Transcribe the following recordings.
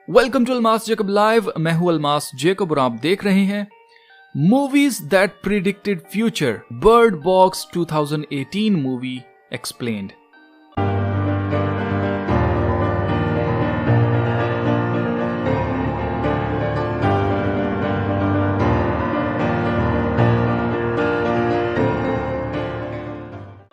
Welcome to Almas Jacob live. मैं हूं Almas Jacob और आप देख रहे हैं movies that predicted future, Bird Box 2018 movie explained.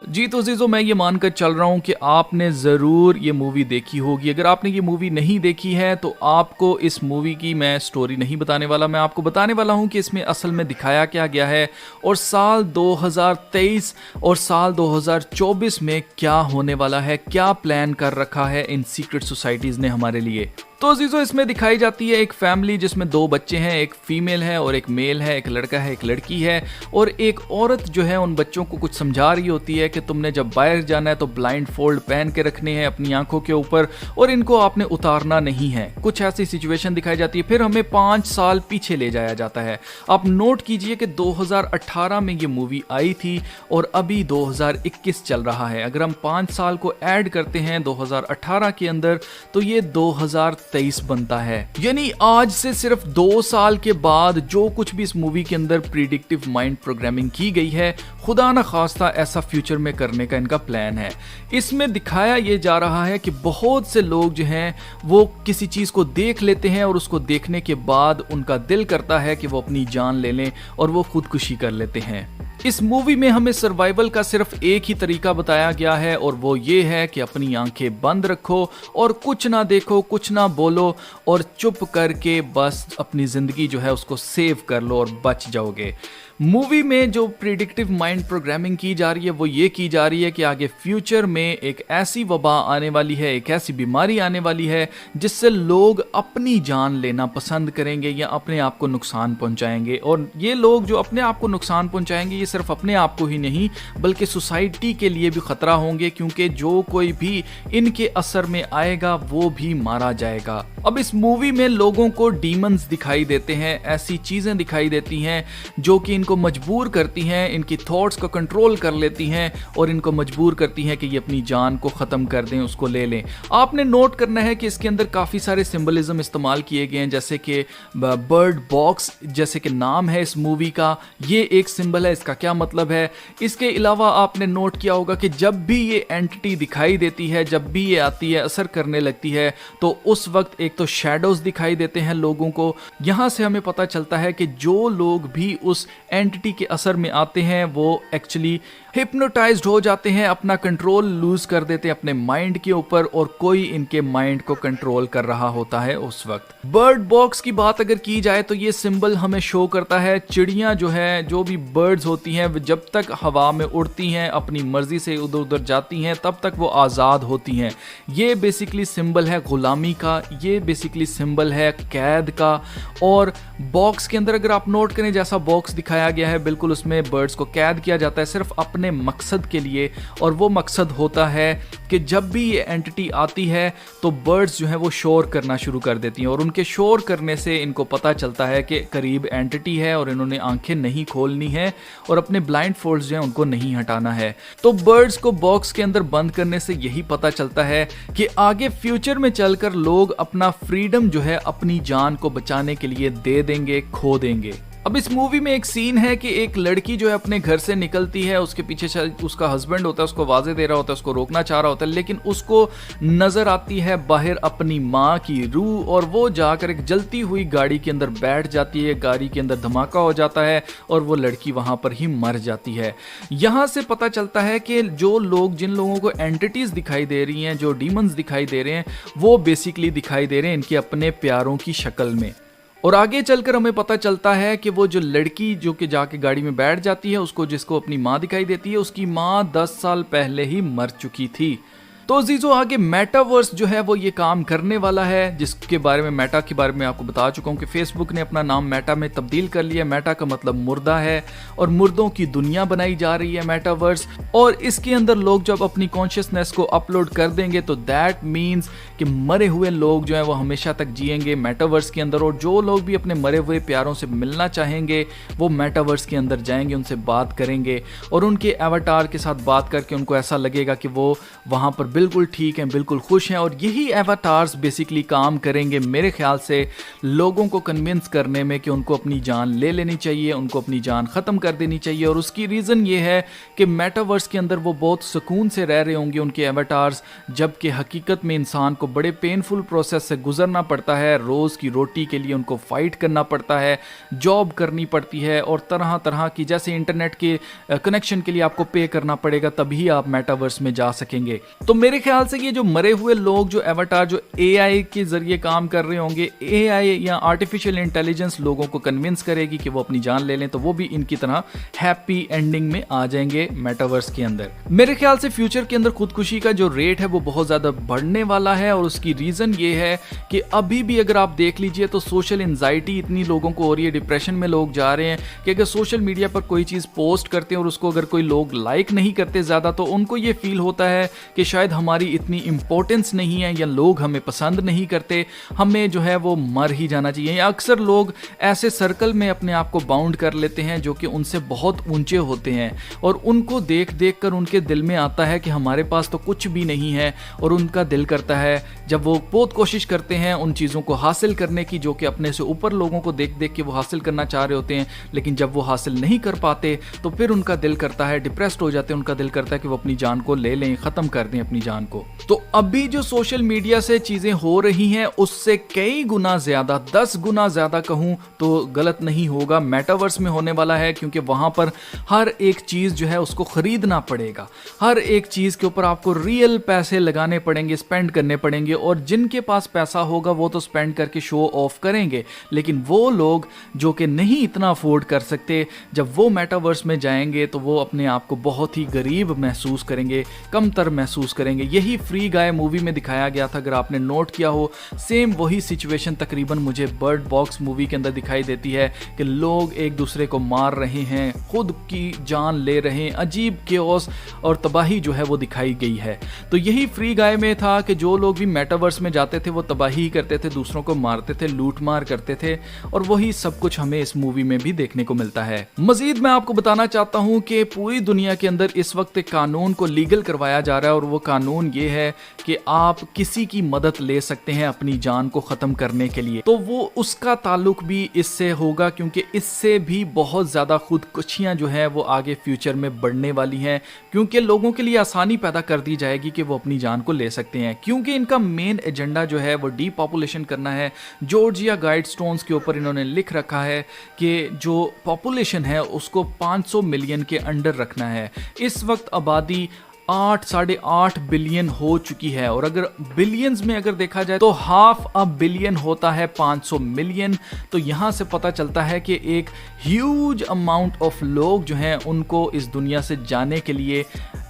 जी तो जीजो, मैं ये मानकर चल रहा हूँ कि आपने ज़रूर ये मूवी देखी होगी। अगर आपने ये मूवी नहीं देखी है तो आपको इस मूवी की मैं स्टोरी नहीं बताने वाला। मैं आपको बताने वाला हूँ कि इसमें असल में दिखाया क्या गया है और साल 2023 और साल 2024 में क्या होने वाला है, क्या प्लान कर रखा है इन सीक्रेट सोसाइटीज़ ने हमारे लिए। तो अजीजो, इसमें दिखाई जाती है एक फैमिली जिसमें दो बच्चे हैं, एक फीमेल है और एक मेल है, एक लड़का है एक लड़की है। और एक औरत जो है उन बच्चों को कुछ समझा रही होती है कि तुमने जब बाहर जाना है तो ब्लाइंड फोल्ड पहन के रखने हैं अपनी आंखों के ऊपर और इनको आपने उतारना नहीं है। कुछ ऐसी सिचुएशन दिखाई जाती है। फिर हमें 5 साल पीछे ले जाया जाता है। आप नोट कीजिए कि 2018 में ये मूवी आई थी और अभी 2021 चल रहा है। अगर हम 5 साल को ऐड करते हैं 2018 के अंदर तो ये 2023 बनता है। यानी आज से सिर्फ 2 साल के बाद जो कुछ भी इस मूवी के अंदर प्रिडिक्टिव माइंड प्रोग्रामिंग की गई है, खुदा न खास्ता ऐसा फ्यूचर में करने का इनका प्लान है। इसमें दिखाया यह जा रहा है कि बहुत से लोग जो हैं वो किसी चीज को देख लेते हैं और उसको देखने के बाद उनका दिल करता है कि वो अपनी जान ले लें और वो खुदकुशी कर लेते हैं। इस मूवी में हमें सर्वाइवल का सिर्फ एक ही तरीका बताया गया है और वो ये है कि अपनी आंखें बंद रखो और कुछ ना देखो, कुछ ना बोलो और चुप करके बस अपनी जिंदगी जो है उसको सेव कर लो और बच जाओगे। मूवी में जो प्रिडिक्टिव माइंड प्रोग्रामिंग की जा रही है वो ये की जा रही है कि आगे फ्यूचर में एक ऐसी वबा आने वाली है, एक ऐसी बीमारी आने वाली है जिससे लोग अपनी जान लेना पसंद करेंगे या अपने आप को नुकसान पहुंचाएंगे। और ये लोग जो अपने आप को नुकसान पहुंचाएंगे ये सिर्फ अपने आप को ही नहीं बल्कि सोसाइटी के लिए भी खतरा होंगे, क्योंकि जो कोई भी इनके असर में आएगा वो भी मारा जाएगा। अब इस मूवी में लोगों को डीमंस दिखाई देते हैं, ऐसी चीजें दिखाई देती हैं जो कि इनको मजबूर करती हैं, इनकी थॉट्स को कंट्रोल कर लेती हैं और इनको मजबूर करती हैं कि ये अपनी जान को ख़त्म कर दें, उसको ले लें। आपने नोट करना है कि इसके अंदर काफ़ी सारे सिंबलिज्म इस्तेमाल किए गए हैं, जैसे कि बर्ड बॉक्स जैसे कि नाम है इस मूवी का, ये एक सिंबल है। इसका क्या मतलब है? इसके अलावा आपने नोट किया होगा कि जब भी ये एंटिटी दिखाई देती है, जब भी ये आती है, असर करने लगती है, तो उस वक्त एक तो शैडोज दिखाई देते हैं लोगों को। यहां से हमें पता चलता है कि जो लोग भी उस एंटिटी के असर में आते हैं वो एक्चुअली हिप्नोटाइज्ड हो जाते हैं, अपना कंट्रोल लूज कर देते हैं अपने माइंड के ऊपर और कोई इनके माइंड को कंट्रोल कर रहा होता है उस वक्त। बर्ड बॉक्स की बात अगर की जाए तो ये सिंबल हमें शो करता है चिड़ियां जो है, जो भी बर्ड्स होती हैं, जब तक हवा में उड़ती हैं, अपनी मर्जी से उधर उधर जाती हैं, तब तक वो आज़ाद होती हैं। ये बेसिकली सिंबल है गुलामी का, ये बेसिकली सिंबल है कैद का। और बॉक्स के अंदर अगर आप नोट करें, जैसा बॉक्स दिखाया गया है बिल्कुल उसमें बर्ड्स को कैद किया जाता है सिर्फ अपने मकसद के लिए, और वो मकसद होता है कि जब भी ये एंटिटी आती है तो बर्ड्स जो है वो शोर करना शुरू कर देती हैं और उनके शोर करने से इनको पता चलता है कि करीब एंटिटी है और इन्होंने आंखें नहीं खोलनी है और अपने ब्लाइंड फोल्ड्स जो हैं उनको नहीं हटाना है। तो बर्ड्स को बॉक्स के अंदर बंद करने से यही पता चलता है कि आगे फ्यूचर में चलकर लोग अपना फ्रीडम जो है अपनी जान को बचाने के लिए दे देंगे, खो देंगे। अब इस मूवी में एक सीन है कि एक लड़की जो है अपने घर से निकलती है, उसके पीछे उसका हस्बैंड होता है, उसको आवाज़ें दे रहा होता है, उसको रोकना चाह रहा होता है, लेकिन उसको नजर आती है बाहर अपनी माँ की रूह और वो जाकर एक जलती हुई गाड़ी के अंदर बैठ जाती है। गाड़ी के अंदर धमाका हो जाता है और वो लड़की वहां पर ही मर जाती है। यहाँ से पता चलता है कि जो लोग, जिन लोगों को एंटिटीज दिखाई दे रही हैं, जो डीमंस दिखाई दे रहे हैं, वो बेसिकली दिखाई दे रहे हैं इनके अपने प्यारों की शक्ल में। और आगे चलकर हमें पता चलता है कि वो जो लड़की जो कि जाके गाड़ी में बैठ जाती है, उसको, जिसको अपनी माँ दिखाई देती है, उसकी माँ 10 साल पहले ही मर चुकी थी। तो जीजो, आगे मेटावर्स जो है वो ये काम करने वाला है, जिसके बारे में, मेटा के बारे में आपको बता चुका हूँ कि फेसबुक ने अपना नाम मेटा में तब्दील कर लिया। मेटा का मतलब मुर्दा है और मुर्दों की दुनिया बनाई जा रही है मेटावर्स। और इसके अंदर लोग जब अपनी कॉन्शियसनेस को अपलोड कर देंगे तो दैट मीन्स कि मरे हुए लोग जो है वो हमेशा तक जिएंगे मेटावर्स के अंदर, और जो लोग भी अपने मरे हुए प्यारों से मिलना चाहेंगे वो मेटावर्स के अंदर जाएंगे, उनसे बात करेंगे और उनके एवाटार के साथ बात करके उनको ऐसा लगेगा कि वो वहाँ पर बिल्कुल ठीक हैं, बिल्कुल खुश हैं और यही एवाटार्स बेसिकली काम करेंगे मेरे ख्याल से लोगों को कन्विंस करने में कि उनको अपनी जान ले लेनी चाहिए, उनको अपनी जान ख़त्म कर देनी चाहिए। और उसकी रीज़न ये है कि मेटावर्स के अंदर वो बहुत सुकून से रह रहे होंगे उनके एवाटार्स, जबकि हकीकत में इंसान को बड़े पेनफुल प्रोसेस से गुजरना पड़ता है। रोज़ की रोटी के लिए उनको फ़ाइट करना पड़ता है, जॉब करनी पड़ती है और तरह तरह की, जैसे इंटरनेट के कनेक्शन के लिए आपको पे करना पड़ेगा, तभी आप मेटावर्स में जा सकेंगे। तो मेरे ख्याल से ये जो मरे हुए लोग, जो एवाटार, जो एआई के ज़रिए काम कर रहे होंगे, एआई या आर्टिफिशियल इंटेलिजेंस लोगों को कन्विंस करेगी कि वो अपनी जान ले लें, तो वो भी इनकी तरह हैप्पी एंडिंग में आ जाएंगे मेटावर्स के अंदर। मेरे ख्याल से फ्यूचर के अंदर खुदकुशी का जो रेट है वो बहुत ज़्यादा बढ़ने वाला है और उसकी रीज़न ये है कि अभी भी अगर आप देख लीजिए तो सोशल एंजाइटी इतनी लोगों को हो रही है, डिप्रेशन में लोग जा रहे हैं कि अगर सोशल मीडिया पर कोई चीज़ पोस्ट करते हैं और उसको अगर कोई लोग लाइक नहीं करते ज़्यादा, तो उनको ये फील होता है कि शायद हमारी इतनी इंपॉर्टेंस नहीं है या लोग हमें पसंद नहीं करते, हमें जो है वो मर ही जाना चाहिए। या अक्सर लोग ऐसे सर्कल में अपने आप को बाउंड कर लेते हैं जो कि उनसे बहुत ऊंचे होते हैं और उनको देख देख कर उनके दिल में आता है कि हमारे पास तो कुछ भी नहीं है और उनका दिल करता है, जब वो बहुत कोशिश करते हैं उन चीज़ों को हासिल करने की जो कि अपने से ऊपर लोगों को देख देख के वो हासिल करना चाह रहे होते हैं, लेकिन जब वो हासिल नहीं कर पाते तो फिर उनका दिल करता है, डिप्रेस्ड हो जाते हैं, उनका दिल करता है कि वो अपनी जान को ले लें, ख़त्म कर दें अपनी जान को। तो अभी जो सोशल मीडिया से चीज़ें हो रही हैं उससे कई गुना ज़्यादा, 10 गुना ज़्यादा कहूँ तो गलत नहीं होगा, मेटावर्स में होने वाला है, क्योंकि वहाँ पर हर एक चीज़ जो है उसको ख़रीदना पड़ेगा, हर एक चीज़ के ऊपर आपको रियल पैसे लगाने पड़ेंगे, स्पेंड करने पड़ेंगे और जिनके पास पैसा होगा वो तो स्पेंड करके शो ऑफ करेंगे, लेकिन वो लोग जो कि नहीं इतना अफोर्ड कर सकते, जब वो मेटावर्स में जाएंगे तो वो अपने आप को बहुत ही गरीब महसूस करेंगे, कमतर महसूस करेंगे। यही फ्री गाय मूवी में दिखाया गया था, अगर आपने नोट किया हो, सेम वही सिचुएशन तकरीबन मुझे बर्ड बॉक्स मूवी के अंदर दिखाई देती है कि लोग एक दूसरे को मार रहे हैं, खुद की जान ले रहे हैं, अजीब केओस और तबाही जो है वो दिखाई गई है। तो यही फ्री गाय में था कि जो लोग भी मेटावर्स में जाते थे वो तबाही करते थे, दूसरों को मारते थे, लूट मार करते थे और वही सब कुछ हमें इस मूवी में भी देखने को मिलता है। मजीद मैं आपको बताना चाहता हूं कि पूरी दुनिया के अंदर इस वक्त एक कानून को लीगल करवाया जा रहा है और वो कानून ये है कि आप किसी की मदद ले सकते हैं अपनी जान को ख़त्म करने के लिए। तो वो उसका ताल्लुक भी इससे होगा, क्योंकि इससे भी बहुत ज़्यादा खुदकुशियाँ जो है वो आगे फ्यूचर में बढ़ने वाली हैं, क्योंकि लोगों के लिए आसानी पैदा कर दी जाएगी कि वो अपनी जान को ले सकते हैं, क्योंकि इनका मेन एजेंडा जो है वो डीपॉपुलेशन करना है। जॉर्जिया गाइडस्टोन्स के ऊपर इन्होंने लिख रखा है कि जो पॉपुलेशन है उसको 500 मिलियन के अंडर रखना है। इस वक्त आबादी 8-8.5 बिलियन हो चुकी है और अगर बिलियंस में अगर देखा जाए तो हाफ अ बिलियन होता है 500 मिलियन। तो यहाँ से पता चलता है कि एक ह्यूज अमाउंट ऑफ लोग जो हैं उनको इस दुनिया से जाने के लिए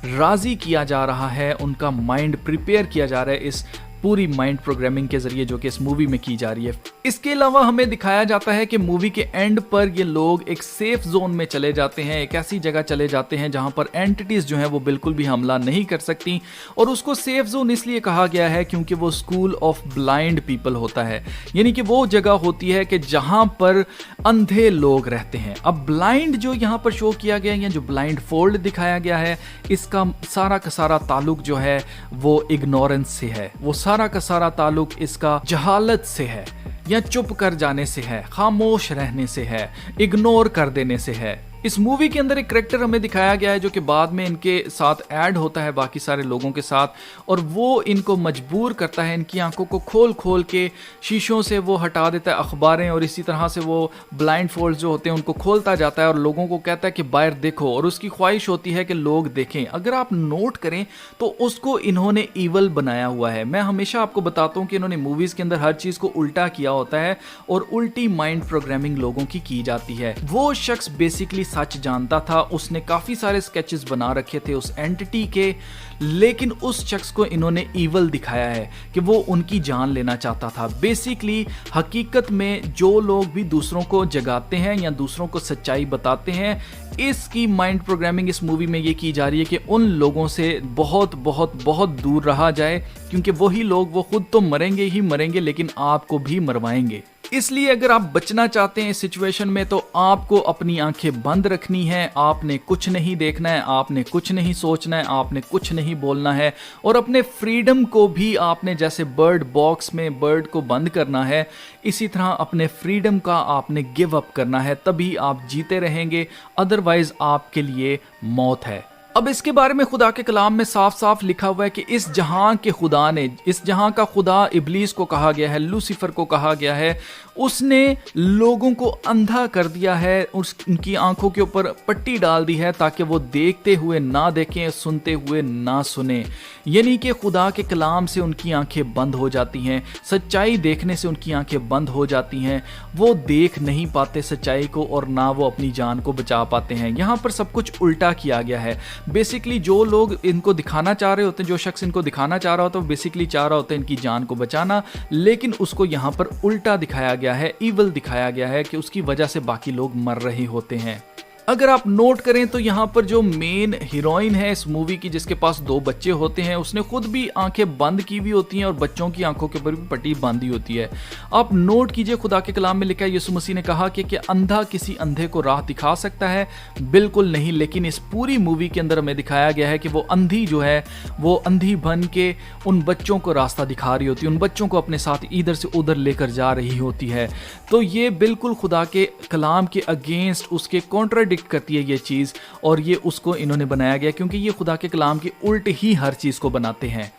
राज़ी किया जा रहा है, उनका माइंड प्रिपेयर किया जा रहा है इस पूरी माइंड प्रोग्रामिंग के जरिए जो कि इस मूवी में की जा रही है। इसके अलावा हमें दिखाया जाता है कि मूवी के एंड पर ये लोग एक सेफ जोन में चले जाते हैं, एक ऐसी जगह चले जाते हैं जहां पर एंटिटीज जो हैं वो बिल्कुल भी हमला नहीं कर सकती और उसको सेफ जोन इसलिए कहा गया है क्योंकि वो स्कूल ऑफ ब्लाइंड पीपल होता है, यानी कि वो जगह होती है कि जहां पर अंधे लोग रहते हैं। अब ब्लाइंड जो यहाँ पर शो किया गया है, जो ब्लाइंड फोल्ड दिखाया गया है, इसका सारा का सारा ताल्लुक जो है वो इग्नोरेंस से है, वो सारा का सारा ताल्लुक इसका जहालत से है या चुप कर जाने से है, खामोश रहने से है, इग्नोर कर देने से है। इस मूवी के अंदर एक करैक्टर हमें दिखाया गया है जो कि बाद में इनके साथ ऐड होता है बाकी सारे लोगों के साथ और वो इनको मजबूर करता है, इनकी आंखों को खोल खोल के शीशों से वो हटा देता है अखबारें और इसी तरह से वो ब्लाइंड फोल्ड जो होते हैं उनको खोलता जाता है और लोगों को कहता है कि बाहर देखो, और उसकी ख्वाहिश होती है कि लोग देखें। अगर आप नोट करें तो उसको इन्होंने ईवल बनाया हुआ है। मैं हमेशा आपको बताता हूँ कि इन्होंने मूवीज़ के अंदर हर चीज़ को उल्टा किया होता है और उल्टी माइंड प्रोग्रामिंग लोगों की जाती है। वो शख्स बेसिकली सच जानता था, उसने काफी सारे स्केचेस बना रखे थे उस एंटिटी के, लेकिन उस शख्स को इन्होंने ईवल दिखाया है कि वो उनकी जान लेना चाहता था। बेसिकली हकीकत में जो लोग भी दूसरों को जगाते हैं या दूसरों को सच्चाई बताते हैं, इसकी माइंड प्रोग्रामिंग इस मूवी में ये की जा रही है कि उन लोगों से बहुत बहुत बहुत दूर रहा जाए, क्योंकि वही लोग वो खुद तो मरेंगे ही मरेंगे लेकिन आपको भी मरवाएंगे। इसलिए अगर आप बचना चाहते हैं इस सिचुएशन में तो आपको अपनी आंखें बंद रखनी है, आपने कुछ नहीं देखना है, आपने कुछ नहीं सोचना है, आपने कुछ नहीं बोलना है और अपने फ्रीडम को भी आपने जैसे बर्ड बॉक्स में बर्ड को बंद करना है, इसी तरह अपने फ्रीडम का आपने गिव अप करना है, तभी आप जीते रहेंगे, अदरवाइज आपके लिए मौत है। अब इसके बारे में खुदा के कलाम में साफ साफ लिखा हुआ है कि इस जहां के खुदा ने, इस जहां का खुदा इब्लीस को कहा गया है, लूसीफर को कहा गया है, उसने लोगों को अंधा कर दिया है, उनकी आंखों के ऊपर पट्टी डाल दी है ताकि वो देखते हुए ना देखें, सुनते हुए ना सुने। यानी कि खुदा के कलाम से उनकी आंखें बंद हो जाती हैं, सच्चाई देखने से उनकी आंखें बंद हो जाती हैं, वो देख नहीं पाते सच्चाई को और ना वो अपनी जान को बचा पाते हैं। यहाँ पर सब कुछ उल्टा किया गया है। बेसिकली जो लोग इनको दिखाना चाह रहे होते हैं, जो शख्स इनको दिखाना चाह रहा होता है, वो बेसिकली चाह रहा होता है इनकी जान को बचाना, लेकिन उसको यहाँ पर उल्टा दिखाया गया है, इविल दिखाया गया है कि उसकी वजह से बाकी लोग मर रहे होते हैं। अगर आप नोट करें तो यहाँ पर जो मेन हीरोइन है इस मूवी की, जिसके पास 2 बच्चे होते हैं, उसने खुद भी आंखें बंद की हुई होती हैं और बच्चों की आंखों के ऊपर भी पट्टी बांधी होती है। आप नोट कीजिए, खुदा के कलाम में लिखा है, यीशु मसीह ने कहा कि अंधा किसी अंधे को राह दिखा सकता है? बिल्कुल नहीं। लेकिन इस पूरी मूवी के अंदर हमें दिखाया गया है कि वो अंधी जो है वो अंधी बन के उन बच्चों को रास्ता दिखा रही होती है, उन बच्चों को अपने साथ इधर से उधर लेकर जा रही होती है। तो ये बिल्कुल खुदा के कलाम के अगेंस्ट, उसके कॉन्ट्राडिक्ट करती है ये चीज़, और ये उसको इन्होंने बनाया गया क्योंकि ये खुदा के कलाम के उल्ट ही हर चीज़ को बनाते हैं।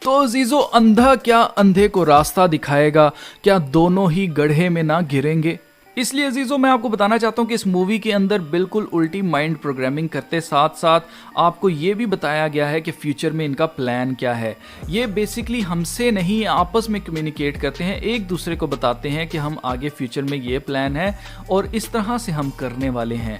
तो अजीजो, अंधा क्या अंधे को रास्ता दिखाएगा? क्या दोनों ही गड्ढे में ना गिरेंगे? इसलिए अजीजों, मैं आपको बताना चाहता हूँ कि इस मूवी के अंदर बिल्कुल उल्टी माइंड प्रोग्रामिंग करते साथ साथ आपको ये भी बताया गया है कि फ्यूचर में इनका प्लान क्या है। ये बेसिकली हमसे नहीं, आपस में कम्युनिकेट करते हैं, एक दूसरे को बताते हैं कि हम आगे फ्यूचर में ये प्लान है और इस तरह से हम करने वाले हैं।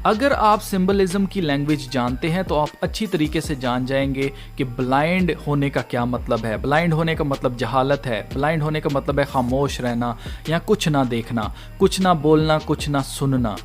अगर आप सिंबलिज्म की लैंग्वेज जानते हैं तो आप अच्छी तरीके से जान जाएंगे कि ब्लाइंड होने का क्या मतलब है। ब्लाइंड होने का मतलब जहालत है, ब्लाइंड होने का मतलब है खामोश रहना या कुछ ना देखना, कुछ ना बोलना, कुछ ना सुनना।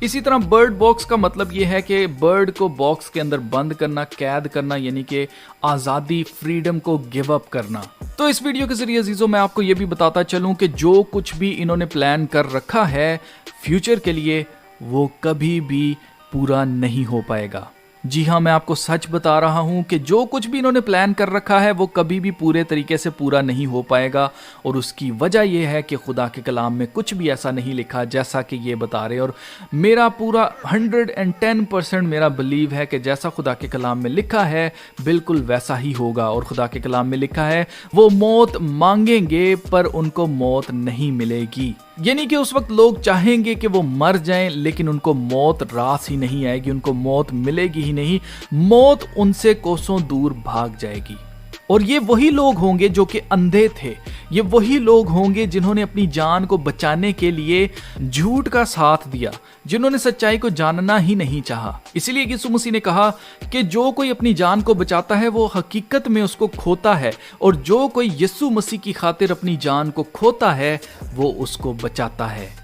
इसी तरह बर्ड बॉक्स का मतलब यह है कि बर्ड को बॉक्स के अंदर बंद करना, कैद करना, यानी कि आज़ादी, फ्रीडम को गिव अप करना। तो इस वीडियो के जरिए अजीजों मैं आपको यह भी बताता चलूं कि जो कुछ भी इन्होंने प्लान कर रखा है फ्यूचर के लिए, वो कभी भी पूरा नहीं हो पाएगा। जी हाँ, मैं आपको सच बता रहा हूँ कि जो कुछ भी इन्होंने प्लान कर रखा है वो कभी भी पूरे तरीके से पूरा नहीं हो पाएगा, और उसकी वजह यह है कि खुदा के कलाम में कुछ भी ऐसा नहीं लिखा जैसा कि ये बता रहे। और मेरा पूरा 110% मेरा बिलीव है कि जैसा खुदा के कलाम में लिखा है बिल्कुल वैसा ही होगा। और खुदा के कलाम में लिखा है वो मौत मांगेंगे पर उनको मौत नहीं मिलेगी। यानी कि उस वक्त लोग चाहेंगे कि वो मर जाएं, लेकिन उनको मौत रास ही नहीं आएगी, उनको मौत मिलेगी ही नहीं, मौत उनसे कोसों दूर भाग जाएगी। और ये वही लोग होंगे जो कि अंधे थे, ये वही लोग होंगे जिन्होंने अपनी जान को बचाने के लिए झूठ का साथ दिया, जिन्होंने सच्चाई को जानना ही नहीं चाहा। इसलिए यीशु मसीह ने कहा कि जो कोई अपनी जान को बचाता है वो हकीकत में उसको खोता है, और जो कोई यीशु मसीह की खातिर अपनी जान को खोता है वो उसको बचाता है।